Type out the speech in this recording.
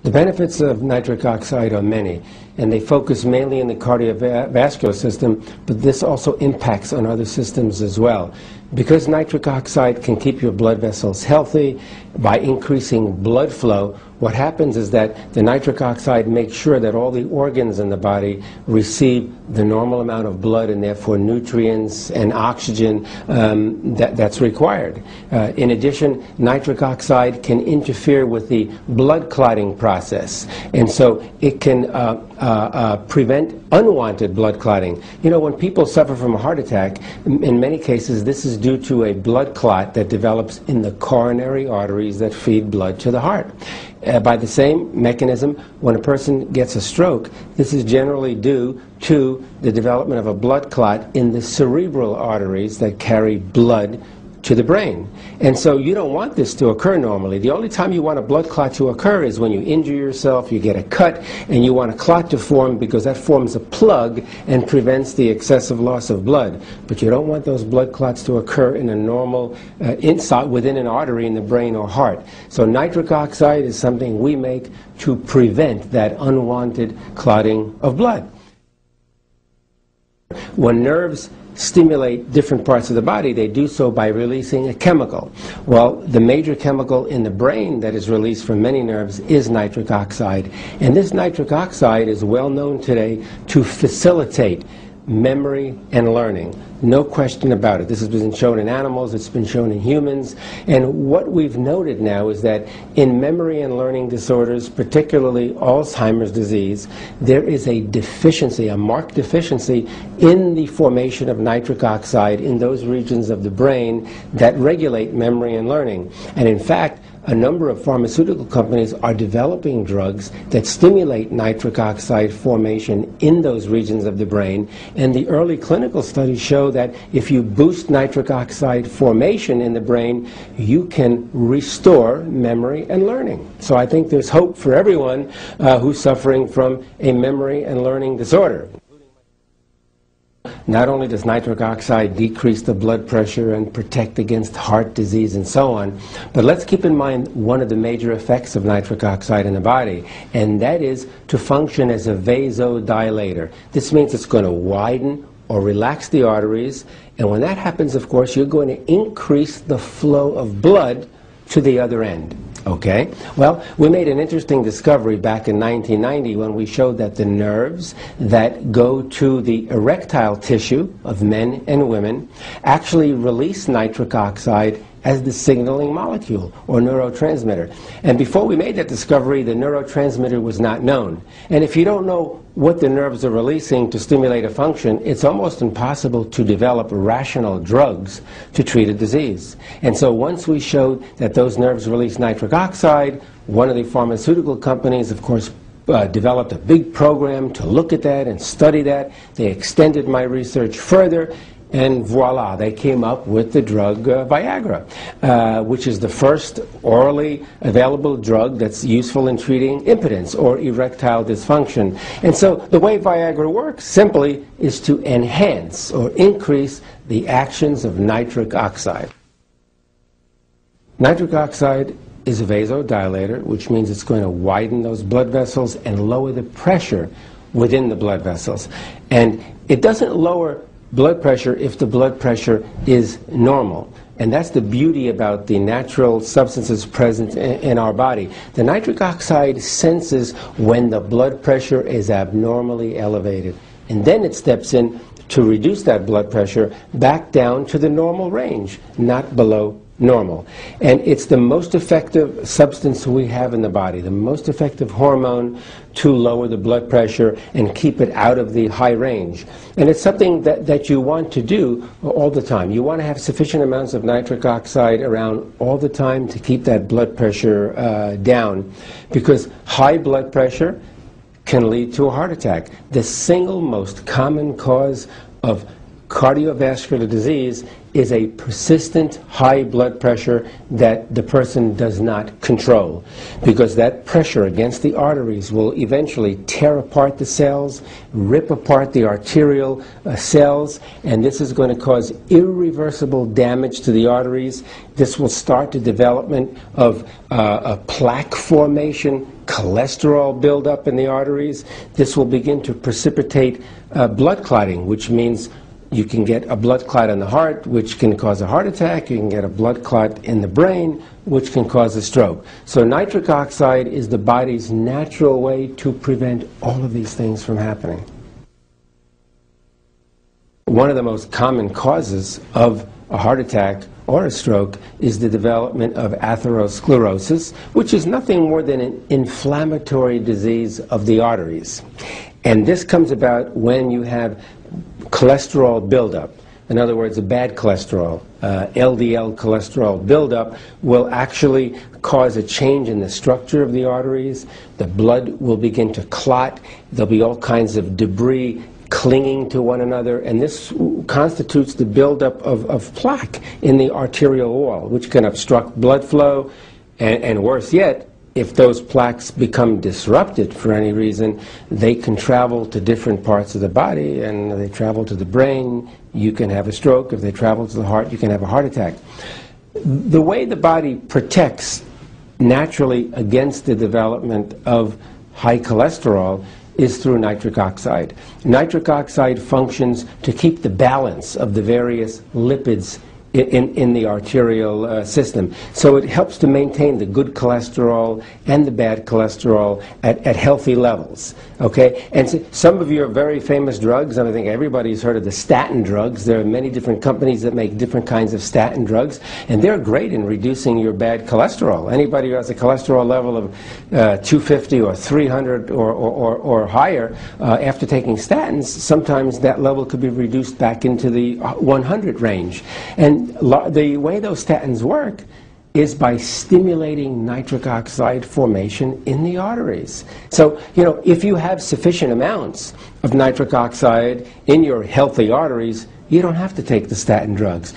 The benefits of nitric oxide are many, and they focus mainly in the cardiovascular system, but this also impacts on other systems as well. Because nitric oxide can keep your blood vessels healthy by increasing blood flow, what happens is that the nitric oxide makes sure that all the organs in the body receive the normal amount of blood and therefore nutrients and oxygen that's required. In addition, nitric oxide can interfere with the blood clotting process, and so it can prevent unwanted blood clotting. You know, when people suffer from a heart attack, in many cases this is due to a blood clot that develops in the coronary arteries that feed blood to the heart. By the same mechanism, when a person gets a stroke, this is generally due to the development of a blood clot in the cerebral arteries that carry blood to the brain. And so you don't want this to occur normally. The only time you want a blood clot to occur is when you injure yourself, you get a cut, and you want a clot to form because that forms a plug and prevents the excessive loss of blood. But you don't want those blood clots to occur in a normal, inside within an artery in the brain or heart. So nitric oxide is something we make to prevent that unwanted clotting of blood. When nerves stimulate different parts of the body, they do so by releasing a chemical. Well, the major chemical in the brain that is released from many nerves is nitric oxide. And this nitric oxide is well known today to facilitate memory and learning. No question about it. This has been shown in animals, it's been shown in humans, and what we've noted now is that in memory and learning disorders, particularly Alzheimer's disease, there is a deficiency, a marked deficiency in the formation of nitric oxide in those regions of the brain that regulate memory and learning. And in fact, a number of pharmaceutical companies are developing drugs that stimulate nitric oxide formation in those regions of the brain, and the early clinical studies show that if you boost nitric oxide formation in the brain, you can restore memory and learning. So I think there's hope for everyone who's suffering from a memory and learning disorder. Not only does nitric oxide decrease the blood pressure and protect against heart disease and so on, but let's keep in mind one of the major effects of nitric oxide in the body, and that is to function as a vasodilator. This means it's going to widen or relax the arteries, and when that happens, of course, you're going to increase the flow of blood to the other end. Okay? Well, we made an interesting discovery back in 1990 when we showed that the nerves that go to the erectile tissue of men and women actually release nitric oxide as the signaling molecule or neurotransmitter. And before we made that discovery, the neurotransmitter was not known. And if you don't know what the nerves are releasing to stimulate a function, it's almost impossible to develop rational drugs to treat a disease. And so once we showed that those nerves release nitric oxide, one of the pharmaceutical companies, of course, developed a big program to look at that and study that. They extended my research further, and voila, they came up with the drug Viagra, which is the first orally available drug that's useful in treating impotence or erectile dysfunction. And so the way Viagra works simply is to enhance or increase the actions of nitric oxide. Nitric oxide is a vasodilator, which means it's going to widen those blood vessels and lower the pressure within the blood vessels. And it doesn't lower blood pressure if the blood pressure is normal. And that's the beauty about the natural substances present in our body. The nitric oxide senses when the blood pressure is abnormally elevated. And then it steps in to reduce that blood pressure back down to the normal range, not below normal. And it's the most effective substance we have in the body, the most effective hormone to lower the blood pressure and keep it out of the high range. And it's something that you want to do all the time. You want to have sufficient amounts of nitric oxide around all the time to keep that blood pressure down, because high blood pressure can lead to a heart attack. The single most common cause of Cardiovascular disease is a persistent high blood pressure that the person does not control, because that pressure against the arteries will eventually tear apart the cells, rip apart the arterial cells, and this is going to cause irreversible damage to the arteries. This will start the development of a plaque formation, cholesterol buildup in the arteries. This will begin to precipitate blood clotting, which means you can get a blood clot in the heart, which can cause a heart attack. You can get a blood clot in the brain, which can cause a stroke. So nitric oxide is the body's natural way to prevent all of these things from happening. One of the most common causes of a heart attack or a stroke is the development of atherosclerosis, which is nothing more than an inflammatory disease of the arteries. And this comes about when you have cholesterol buildup. In other words, a bad cholesterol, LDL cholesterol buildup will actually cause a change in the structure of the arteries. The blood will begin to clot. There'll be all kinds of debris clinging to one another, and this constitutes the buildup of plaque in the arterial wall, which can obstruct blood flow, and worse yet, if those plaques become disrupted for any reason, they can travel to different parts of the body, and they travel to the brain, you can have a stroke. If they travel to the heart, you can have a heart attack. The way the body protects naturally against the development of high cholesterol is through nitric oxide. Nitric oxide functions to keep the balance of the various lipids in the arterial system. So it helps to maintain the good cholesterol and the bad cholesterol at healthy levels. Okay? And so some of your very famous drugs, and I think everybody's heard of the statin drugs. There are many different companies that make different kinds of statin drugs, and they're great in reducing your bad cholesterol. Anybody who has a cholesterol level of 250 or 300 or higher, after taking statins, sometimes that level could be reduced back into the 100 range. And the way those statins work is by stimulating nitric oxide formation in the arteries. So, you know, if you have sufficient amounts of nitric oxide in your healthy arteries, you don't have to take the statin drugs.